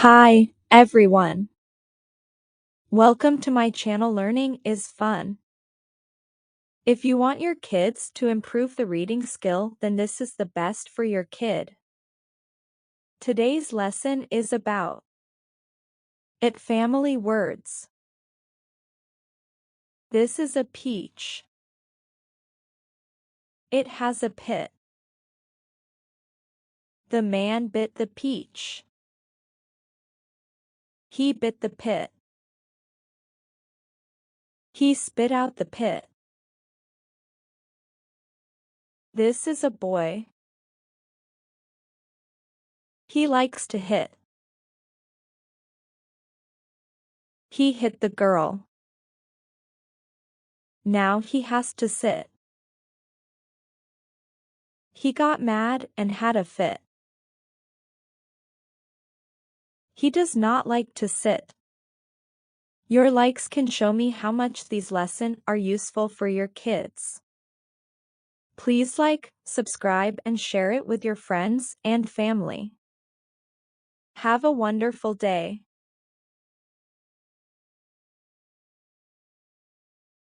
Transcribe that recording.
Hi, everyone. Welcome to my channel Learning is Fun. If you want your kids to improve the reading skill, then this is the best for your kid. Today's lesson is about it family words. This is a peach. It has a pit. The man bit the peach. He bit the pit. He spit out the pit. This is a boy. He likes to hit. He hit the girl. Now he has to sit. He got mad and had a fit. He does not like to sit. Your likes can show me how much these lessons are useful for your kids. Please like, subscribe, and share it with your friends and family. Have a wonderful day.